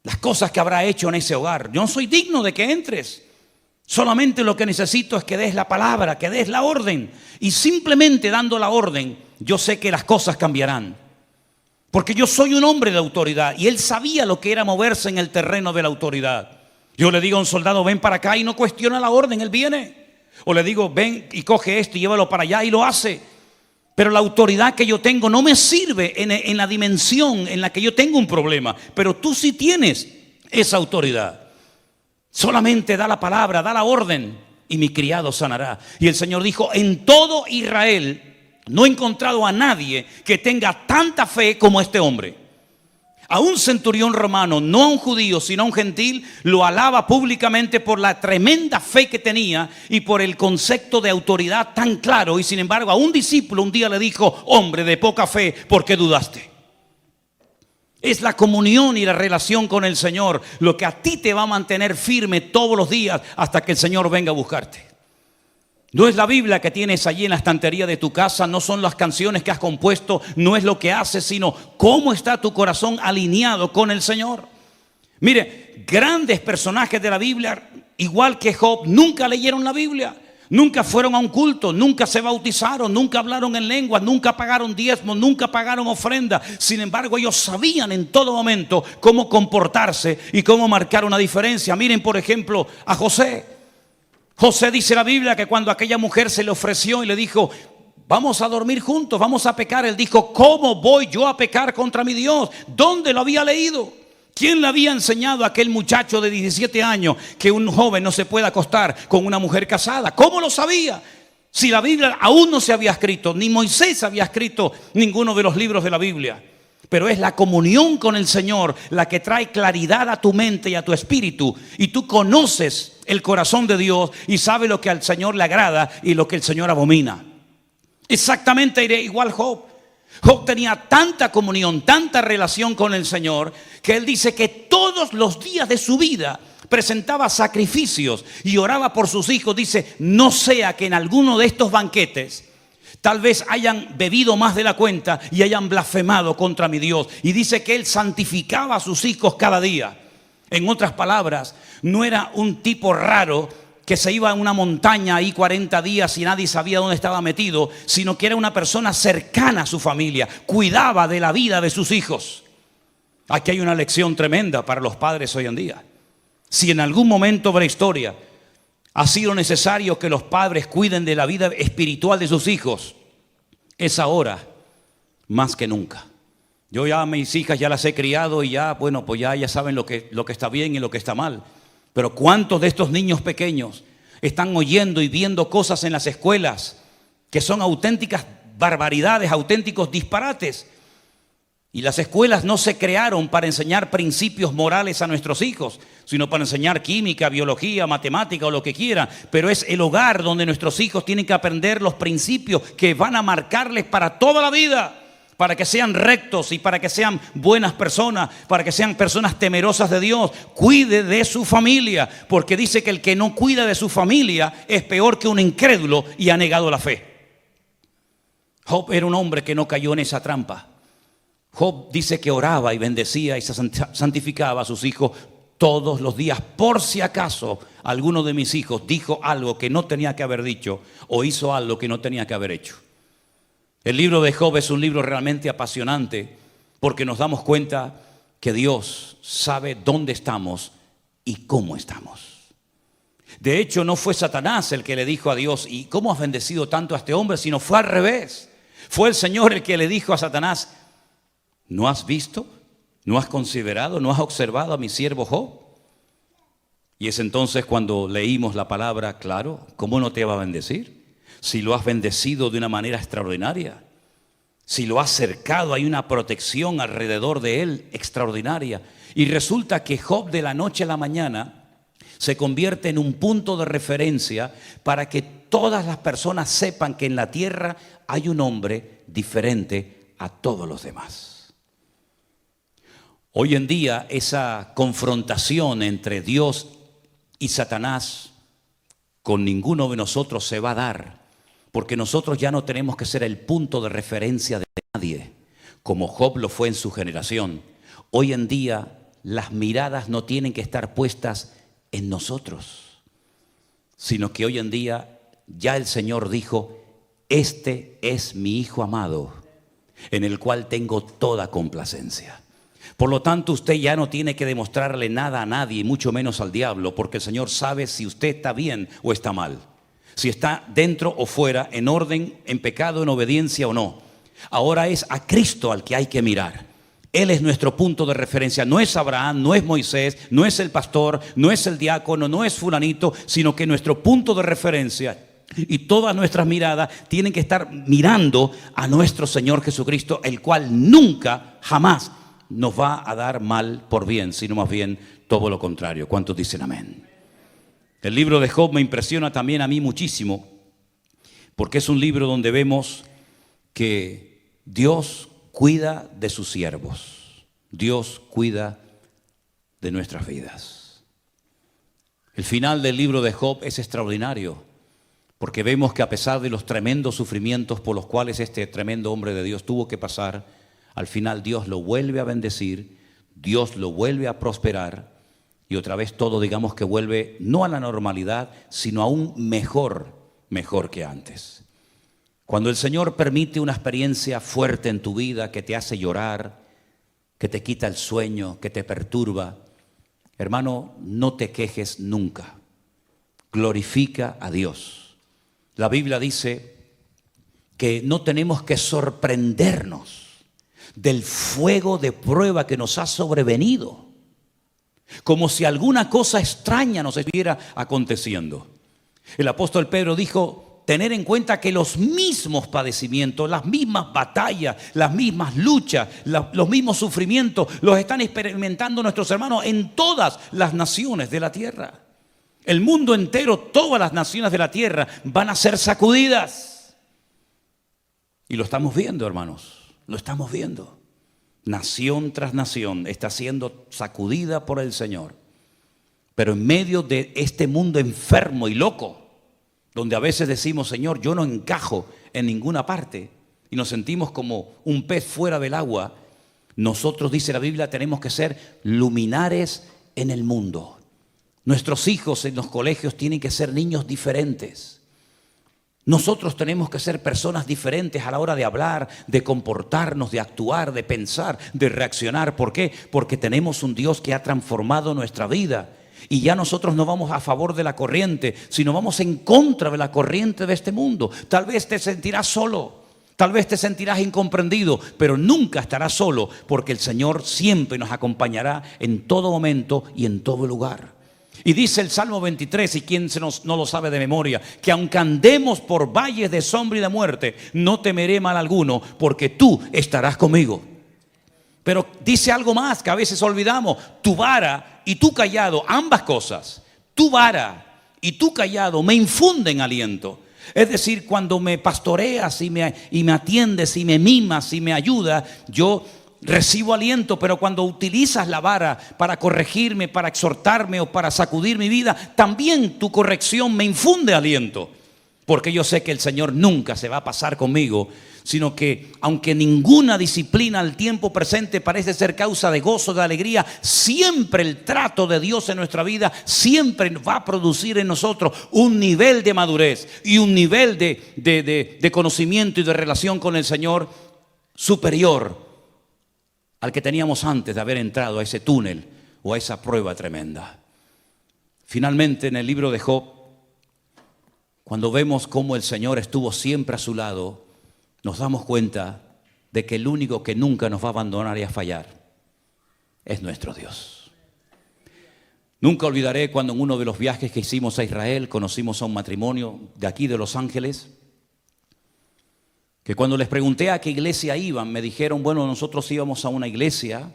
las cosas que habrá hecho en ese hogar. Yo no soy digno de que entres. Solamente lo que necesito es que des la palabra, que des la orden. Y simplemente dando la orden, yo sé que las cosas cambiarán. Porque yo soy un hombre de autoridad y él sabía lo que era moverse en el terreno de la autoridad. Yo le digo a un soldado, ven para acá, y no cuestiona la orden, él viene. O le digo, ven y coge esto y llévalo para allá, y lo hace. Pero la autoridad que yo tengo no me sirve en la dimensión en la que yo tengo un problema. Pero tú sí tienes esa autoridad. Solamente da la palabra, da la orden, y mi criado sanará. Y el Señor dijo, en todo Israel no he encontrado a nadie que tenga tanta fe como este hombre. A un centurión romano, no a un judío, sino a un gentil, lo alaba públicamente por la tremenda fe que tenía y por el concepto de autoridad tan claro. Y sin embargo, a un discípulo un día le dijo, hombre de poca fe, ¿por qué dudaste? Es la comunión y la relación con el Señor lo que a ti te va a mantener firme todos los días hasta que el Señor venga a buscarte. No es la Biblia que tienes allí en la estantería de tu casa, no son las canciones que has compuesto, no es lo que haces, sino cómo está tu corazón alineado con el Señor. Mire, grandes personajes de la Biblia, igual que Job, nunca leyeron la Biblia, nunca fueron a un culto, nunca se bautizaron, nunca hablaron en lenguas, nunca pagaron diezmos, nunca pagaron ofrenda. Sin embargo, ellos sabían en todo momento cómo comportarse y cómo marcar una diferencia. Miren, por ejemplo, a José. José, dice la Biblia, que cuando aquella mujer se le ofreció y le dijo, vamos a dormir juntos, vamos a pecar, él dijo, ¿cómo voy yo a pecar contra mi Dios? ¿Dónde lo había leído? ¿Quién le había enseñado a aquel muchacho de 17 años que un joven no se puede acostar con una mujer casada? ¿Cómo lo sabía? Si la Biblia aún no se había escrito, ni Moisés había escrito ninguno de los libros de la Biblia. Pero es la comunión con el Señor la que trae claridad a tu mente y a tu espíritu. Y tú conoces el corazón de Dios y sabes lo que al Señor le agrada y lo que el Señor abomina. Exactamente igual Job. Job tenía tanta comunión, tanta relación con el Señor, que él dice que todos los días de su vida presentaba sacrificios y oraba por sus hijos. Dice, no sea que en alguno de estos banquetes tal vez hayan bebido más de la cuenta y hayan blasfemado contra mi Dios. Y dice que él santificaba a sus hijos cada día. En otras palabras, no era un tipo raro que se iba a una montaña ahí 40 días y nadie sabía dónde estaba metido, sino que era una persona cercana a su familia, cuidaba de la vida de sus hijos. Aquí hay una lección tremenda para los padres hoy en día. Si en algún momento de la historia ha sido necesario que los padres cuiden de la vida espiritual de sus hijos, es ahora más que nunca. Yo ya a mis hijas ya las he criado y ya, bueno, pues ya saben lo que está bien y lo que está mal. Pero ¿cuántos de estos niños pequeños están oyendo y viendo cosas en las escuelas que son auténticas barbaridades, auténticos disparates? Y las escuelas no se crearon para enseñar principios morales a nuestros hijos, sino para enseñar química, biología, matemática o lo que quieran. Pero es el hogar donde nuestros hijos tienen que aprender los principios que van a marcarles para toda la vida, para que sean rectos y para que sean buenas personas, para que sean personas temerosas de Dios. Cuide de su familia, porque dice que el que no cuida de su familia es peor que un incrédulo y ha negado la fe. Job era un hombre que no cayó en esa trampa. Job dice que oraba y bendecía y se santificaba a sus hijos todos los días. Por si acaso alguno de mis hijos dijo algo que no tenía que haber dicho o hizo algo que no tenía que haber hecho. El libro de Job es un libro realmente apasionante porque nos damos cuenta que Dios sabe dónde estamos y cómo estamos. De hecho, no fue Satanás el que le dijo a Dios, ¿y cómo has bendecido tanto a este hombre? Sino fue al revés. Fue el Señor el que le dijo a Satanás, ¿no has visto? ¿No has considerado? ¿No has observado a mi siervo Job? Y es entonces cuando leímos la palabra, claro, ¿cómo no te va a bendecir? Si lo has bendecido de una manera extraordinaria, si lo has cercado, hay una protección alrededor de él extraordinaria. Y resulta que Job de la noche a la mañana se convierte en un punto de referencia para que todas las personas sepan que en la tierra hay un hombre diferente a todos los demás. Hoy en día esa confrontación entre Dios y Satanás con ninguno de nosotros se va a dar, porque nosotros ya no tenemos que ser el punto de referencia de nadie, como Job lo fue en su generación. Hoy en día las miradas no tienen que estar puestas en nosotros, sino que hoy en día ya el Señor dijo: este es mi Hijo amado, en el cual tengo toda complacencia. Por lo tanto, usted ya no tiene que demostrarle nada a nadie, mucho menos al diablo, porque el Señor sabe si usted está bien o está mal, si está dentro o fuera, en orden, en pecado, en obediencia o no. Ahora es a Cristo al que hay que mirar. Él es nuestro punto de referencia. No es Abraham, no es Moisés, no es el pastor, no es el diácono, no es fulanito, sino que nuestro punto de referencia y todas nuestras miradas tienen que estar mirando a nuestro Señor Jesucristo, el cual nunca, jamás nos va a dar mal por bien, sino más bien todo lo contrario. ¿Cuántos dicen amén? El libro de Job me impresiona también a mí muchísimo, porque es un libro donde vemos que Dios cuida de sus siervos. Dios cuida de nuestras vidas. El final del libro de Job es extraordinario, porque vemos que a pesar de los tremendos sufrimientos por los cuales este tremendo hombre de Dios tuvo que pasar, al final Dios lo vuelve a bendecir, Dios lo vuelve a prosperar, y otra vez todo, digamos que vuelve no a la normalidad, sino aún mejor que antes. Cuando el Señor permite una experiencia fuerte en tu vida que te hace llorar, que te quita el sueño, que te perturba, hermano, no te quejes nunca. Glorifica a Dios. La Biblia dice que no tenemos que sorprendernos del fuego de prueba que nos ha sobrevenido, como si alguna cosa extraña nos estuviera aconteciendo. El apóstol Pedro dijo: tener en cuenta que los mismos padecimientos, las mismas batallas, las mismas luchas, los mismos sufrimientos los están experimentando nuestros hermanos en todas las naciones de la tierra. El mundo entero, todas las naciones de la tierra van a ser sacudidas. Y lo estamos viendo, hermanos, lo estamos viendo. Nación tras nación está siendo sacudida por el Señor. Pero en medio de este mundo enfermo y loco, donde a veces decimos: Señor, yo no encajo en ninguna parte, y nos sentimos como un pez fuera del agua, nosotros, dice la Biblia, tenemos que ser luminares en el mundo. Nuestros hijos en los colegios tienen que ser niños diferentes. Nosotros tenemos que ser personas diferentes a la hora de hablar, de comportarnos, de actuar, de pensar, de reaccionar. ¿Por qué? Porque tenemos un Dios que ha transformado nuestra vida. Y ya nosotros no vamos a favor de la corriente, sino vamos en contra de la corriente de este mundo. Tal vez te sentirás solo, tal vez te sentirás incomprendido, pero nunca estarás solo, porque el Señor siempre nos acompañará en todo momento y en todo lugar. Y dice el Salmo 23, y quien no lo sabe de memoria, que aunque andemos por valles de sombra y de muerte, no temeré mal alguno, porque tú estarás conmigo. Pero dice algo más que a veces olvidamos: tu vara y tu callado, ambas cosas, tu vara y tu callado me infunden aliento. Es decir, cuando me pastoreas y me atiendes y me mimas y me ayudas, yo recibo aliento. Pero cuando utilizas la vara para corregirme, para exhortarme o para sacudir mi vida, también tu corrección me infunde aliento, porque yo sé que el Señor nunca se va a pasar conmigo, sino que aunque ninguna disciplina al tiempo presente parece ser causa de gozo, de alegría, siempre el trato de Dios en nuestra vida siempre va a producir en nosotros un nivel de madurez y un nivel de conocimiento y de relación con el Señor superior al que teníamos antes de haber entrado a ese túnel o a esa prueba tremenda. Finalmente, en el libro de Job, cuando vemos cómo el Señor estuvo siempre a su lado, nos damos cuenta de que el único que nunca nos va a abandonar y a fallar es nuestro Dios. Nunca olvidaré cuando en uno de los viajes que hicimos a Israel conocimos a un matrimonio de aquí de Los Ángeles, que cuando les pregunté a qué iglesia iban, me dijeron: bueno, nosotros íbamos a una iglesia,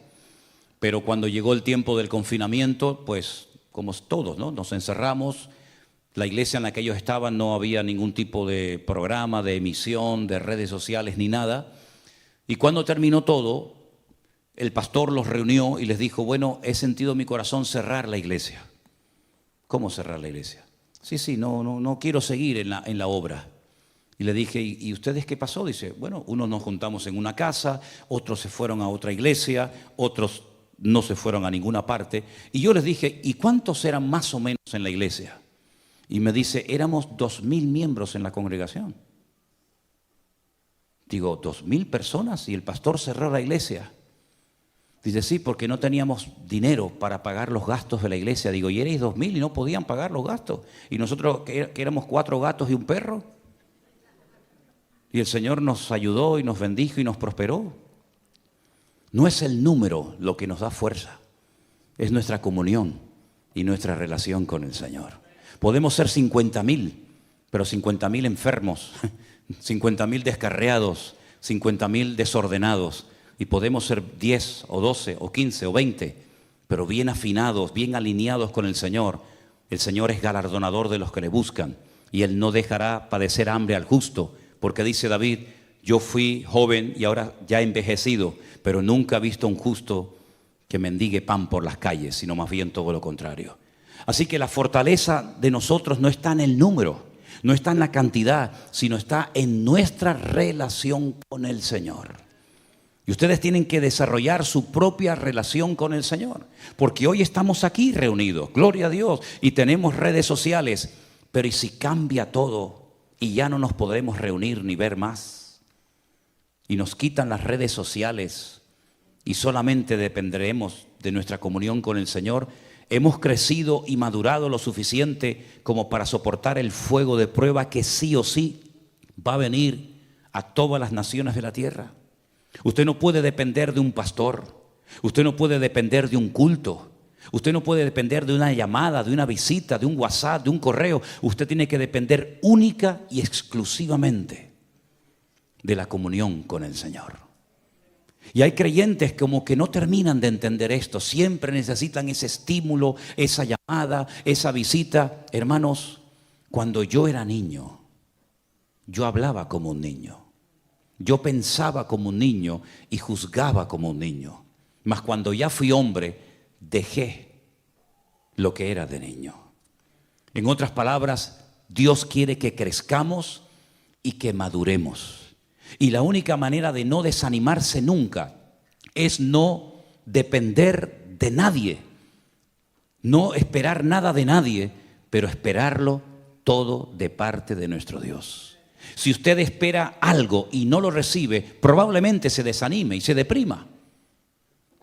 pero cuando llegó el tiempo del confinamiento, pues como todos, ¿no?, nos encerramos. La iglesia en la que ellos estaban no había ningún tipo de programa, de emisión, de redes sociales ni nada. Y cuando terminó todo, el pastor los reunió y les dijo: bueno, he sentido en mi corazón cerrar la iglesia. ¿Cómo cerrar la iglesia? Sí, no quiero seguir en la obra. Y le dije: ¿y ustedes qué pasó? Dice: bueno, unos nos juntamos en una casa, otros se fueron a otra iglesia, otros no se fueron a ninguna parte. Y yo les dije, ¿y cuántos eran más o menos en la iglesia? Y me dice, éramos 2.000 miembros en la congregación. Digo, 2.000 personas y el pastor cerró la iglesia. Dice, sí, porque no teníamos dinero para pagar los gastos de la iglesia. Digo, ¿y erais 2.000 y no podían pagar los gastos? ¿Y nosotros que éramos 4 gatos y un perro? Y el Señor nos ayudó y nos bendijo y nos prosperó. No es el número lo que nos da fuerza, es nuestra comunión y nuestra relación con el Señor. Podemos ser 50.000, pero 50.000 enfermos, 50.000 descarriados, 50.000 desordenados. Y podemos ser 10 o 12 o 15 o 20, pero bien afinados, bien alineados con el Señor. El Señor es galardonador de los que le buscan y Él no dejará padecer hambre al justo, porque dice David, yo fui joven y ahora ya envejecido, pero nunca he visto a un justo que mendigue pan por las calles, sino más bien todo lo contrario. Así que la fortaleza de nosotros no está en el número, no está en la cantidad, sino está en nuestra relación con el Señor. Y ustedes tienen que desarrollar su propia relación con el Señor, porque hoy estamos aquí reunidos, gloria a Dios, y tenemos redes sociales, pero ¿y si cambia todo y ya no nos podremos reunir ni ver más? Y nos quitan las redes sociales y solamente dependeremos de nuestra comunión con el Señor. Hemos crecido y madurado lo suficiente como para soportar el fuego de prueba que sí o sí va a venir a todas las naciones de la tierra. Usted no puede depender de un pastor, usted no puede depender de un culto, usted no puede depender de una llamada, de una visita, de un WhatsApp, de un correo. Usted tiene que depender única y exclusivamente de la comunión con el Señor. Y hay creyentes como que no terminan de entender esto, siempre necesitan ese estímulo, esa llamada, esa visita. Hermanos, cuando yo era niño, yo hablaba como un niño. Yo pensaba como un niño y juzgaba como un niño. Mas cuando ya fui hombre, dejé lo que era de niño. En otras palabras, Dios quiere que crezcamos y que maduremos. Y la única manera de no desanimarse nunca es no depender de nadie, no esperar nada de nadie, pero esperarlo todo de parte de nuestro Dios. Si usted espera algo y no lo recibe, probablemente se desanime y se deprima.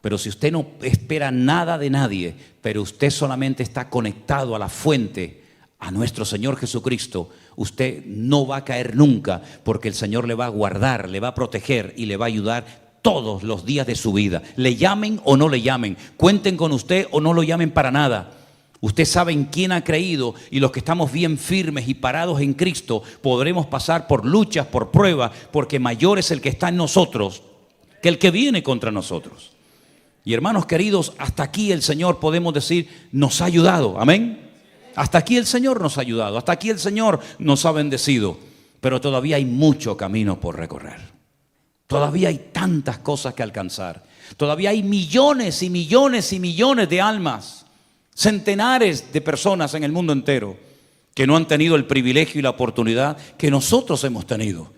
Pero si usted no espera nada de nadie, pero usted solamente está conectado a la fuente, a nuestro Señor Jesucristo, usted no va a caer nunca, porque el Señor le va a guardar, le va a proteger y le va a ayudar todos los días de su vida. Le llamen o no le llamen, cuenten con usted o no lo llamen para nada. Usted sabe en quién ha creído, y los que estamos bien firmes y parados en Cristo podremos pasar por luchas, por pruebas, porque mayor es el que está en nosotros que el que viene contra nosotros. Y hermanos queridos, hasta aquí el Señor, podemos decir, nos ha ayudado. Amén. Hasta aquí el Señor nos ha ayudado, hasta aquí el Señor nos ha bendecido, pero todavía hay mucho camino por recorrer. Todavía hay tantas cosas que alcanzar. Todavía hay millones y millones y millones de almas, centenares de personas en el mundo entero que no han tenido el privilegio y la oportunidad que nosotros hemos tenido.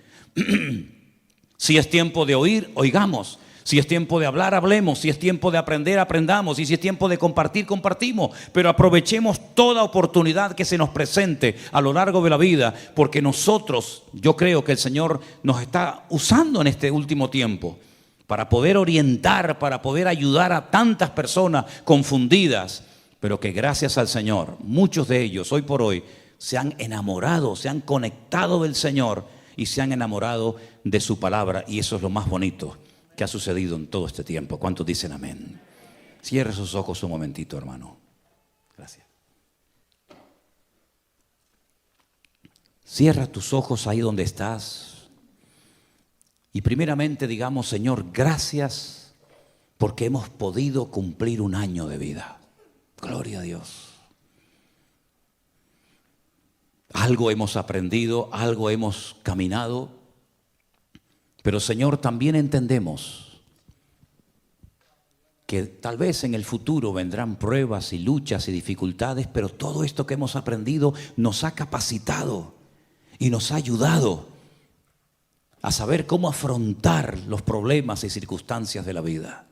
Si es tiempo de oír, oigamos. Si es tiempo de hablar, hablemos. Si es tiempo de aprender, aprendamos. Y si es tiempo de compartir, compartimos. Pero aprovechemos toda oportunidad que se nos presente a lo largo de la vida, porque nosotros, yo creo que el Señor nos está usando en este último tiempo para poder orientar, para poder ayudar a tantas personas confundidas, pero que gracias al Señor, muchos de ellos hoy por hoy se han enamorado, se han conectado del Señor y se han enamorado de su palabra, y eso es lo más bonito que ha sucedido en todo este tiempo. ¿Cuántos dicen amén? Cierre sus ojos un momentito, hermano. Gracias. Cierra tus ojos ahí donde estás y primeramente digamos: Señor, gracias porque hemos podido cumplir un año de vida. Gloria a Dios. Algo hemos aprendido, algo hemos caminado, pero Señor, también entendemos que tal vez en el futuro vendrán pruebas y luchas y dificultades, pero todo esto que hemos aprendido nos ha capacitado y nos ha ayudado a saber cómo afrontar los problemas y circunstancias de la vida.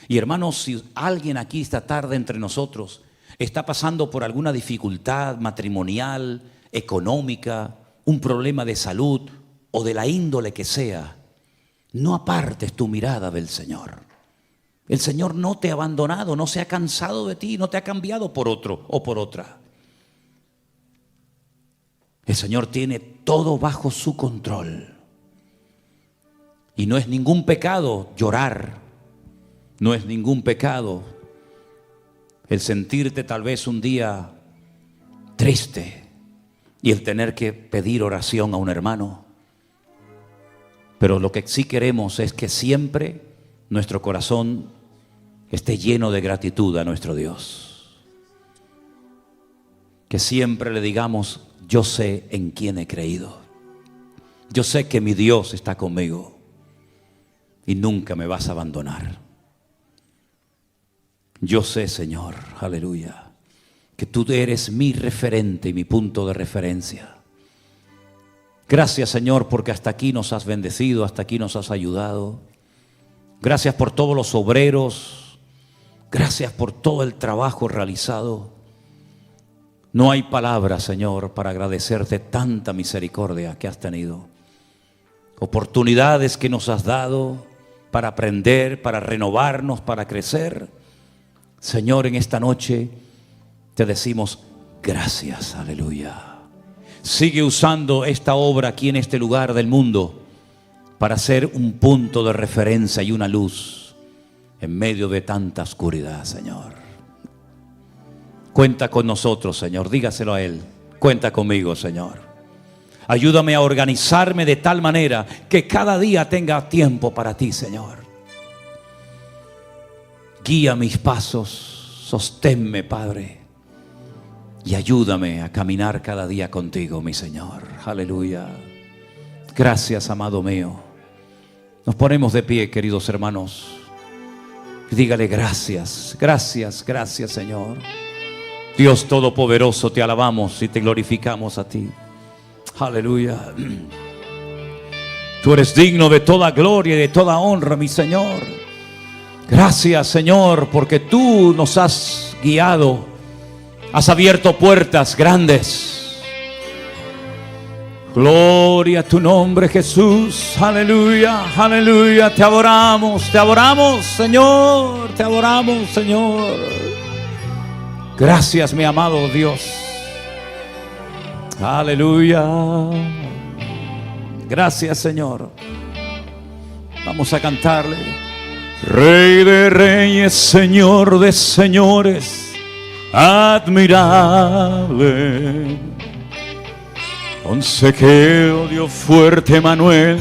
Y hermanos, si alguien aquí esta tarde entre nosotros está pasando por alguna dificultad matrimonial, económica, un problema de salud o de la índole que sea, no apartes tu mirada del Señor. El Señor no te ha abandonado, no se ha cansado de ti, no te ha cambiado por otro o por otra. El Señor tiene todo bajo su control. Y no es ningún pecado llorar, no es ningún pecado el sentirte tal vez un día triste y el tener que pedir oración a un hermano. Pero lo que sí queremos es que siempre nuestro corazón esté lleno de gratitud a nuestro Dios. Que siempre le digamos: yo sé en quién he creído. Yo sé que mi Dios está conmigo y nunca me vas a abandonar. Yo sé, Señor, aleluya, que tú eres mi referente y mi punto de referencia. Gracias, Señor, porque hasta aquí nos has bendecido, hasta aquí nos has ayudado. Gracias por todos los obreros. Gracias por todo el trabajo realizado. No hay palabras, Señor, para agradecerte tanta misericordia que has tenido. Oportunidades que nos has dado para aprender, para renovarnos, para crecer. Señor, en esta noche te decimos gracias, aleluya. Sigue usando esta obra aquí en este lugar del mundo para ser un punto de referencia y una luz en medio de tanta oscuridad, Señor. Cuenta con nosotros, Señor, dígaselo a Él. Cuenta conmigo, Señor. Ayúdame a organizarme de tal manera que cada día tenga tiempo para ti, Señor. Guía mis pasos, sosténme, Padre, y ayúdame a caminar cada día contigo, mi Señor. Aleluya. Gracias, amado mío. Nos ponemos de pie, queridos hermanos. Dígale gracias, gracias, gracias, Señor. Dios Todopoderoso, te alabamos y te glorificamos a ti. Aleluya. Tú eres digno de toda gloria y de toda honra, mi Señor. Gracias, Señor, porque tú nos has guiado. Has abierto puertas grandes. Gloria a tu nombre, Jesús. Aleluya, aleluya. Te adoramos, Señor. Te adoramos, Señor. Gracias, mi amado Dios. Aleluya. Gracias, Señor. Vamos a cantarle. Rey de reyes, Señor de señores, admirable. Consejero, Dios fuerte, Manuel,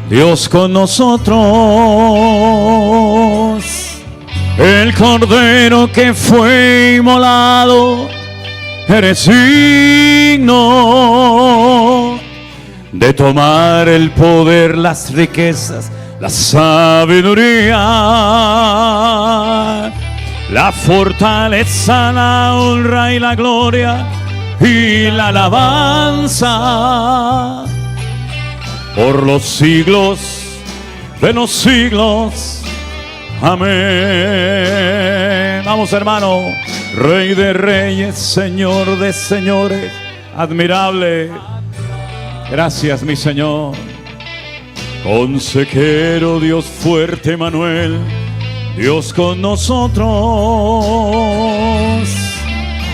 Dios con nosotros. El Cordero que fue inmolado, eres digno de tomar el poder, las riquezas, la sabiduría, la fortaleza, la honra y la gloria y la alabanza por los siglos de los siglos. Amén. Vamos, hermano. Rey de reyes, Señor de señores, admirable. Gracias, mi Señor. Consejero, Dios fuerte, Manuel, Dios con nosotros.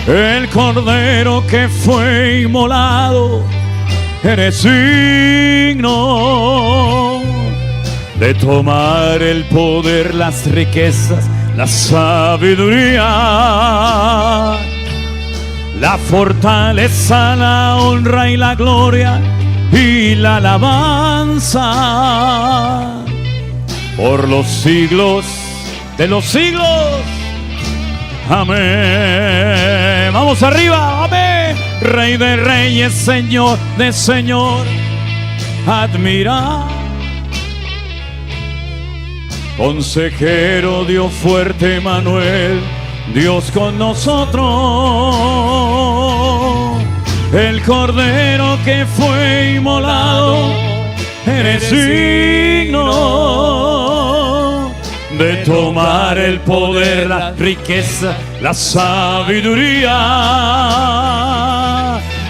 El Cordero que fue inmolado, eres digno de tomar el poder, las riquezas, la sabiduría, la fortaleza, la honra y la gloria y la alabanza por los siglos de los siglos. Amén. Vamos arriba. Amén. Rey de reyes, Señor de señor, admira. Consejero, Dios fuerte, Manuel, Dios con nosotros. El Cordero que fue inmolado, eres digno de tomar el poder, la riqueza, la sabiduría,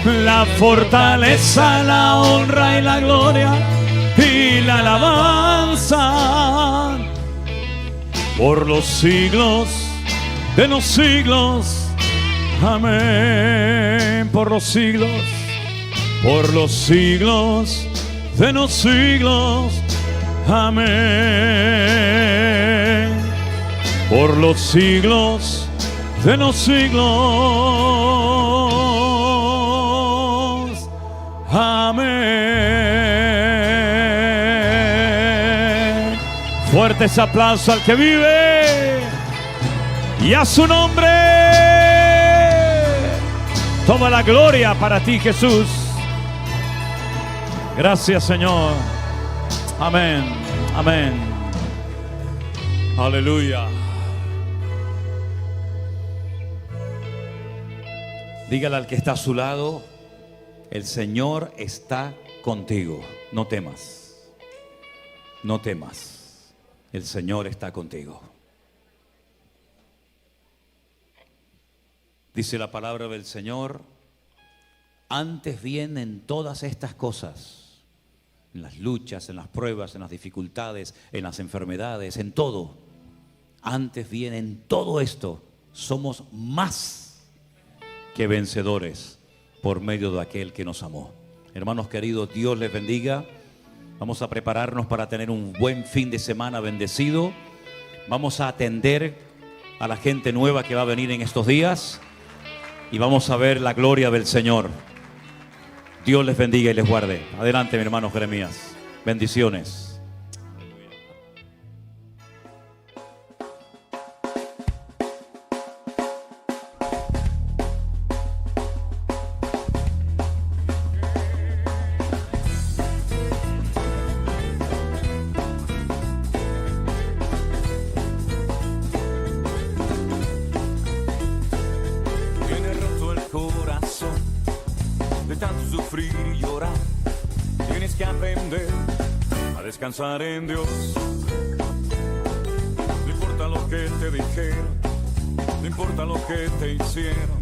la fortaleza, la honra y la gloria y la alabanza por los siglos de los siglos. Amén. Por los siglos de los siglos. Amén. Por los siglos de los siglos. Amén. Fuertes aplausos al que vive y a su nombre. Toda la gloria para ti, Jesús. Gracias, Señor. Amén, amén. Aleluya. Dígale al que está a su lado: el Señor está contigo. No temas. No temas. El Señor está contigo. Dice la palabra del Señor: antes vienen todas estas cosas, en las luchas, en las pruebas, en las dificultades, en las enfermedades, en todo. Antes vienen todo esto. Somos más que vencedores por medio de aquel que nos amó. Hermanos queridos, Dios les bendiga. Vamos a prepararnos para tener un buen fin de semana bendecido. Vamos a atender a la gente nueva que va a venir en estos días. Y vamos a ver la gloria del Señor. Dios les bendiga y les guarde. Adelante, mi hermano Jeremías. Bendiciones. Sufrir y llorar, tienes que aprender a descansar en Dios. No importa lo que te dijeron, no importa lo que te hicieron,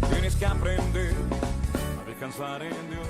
tienes que aprender a descansar en Dios.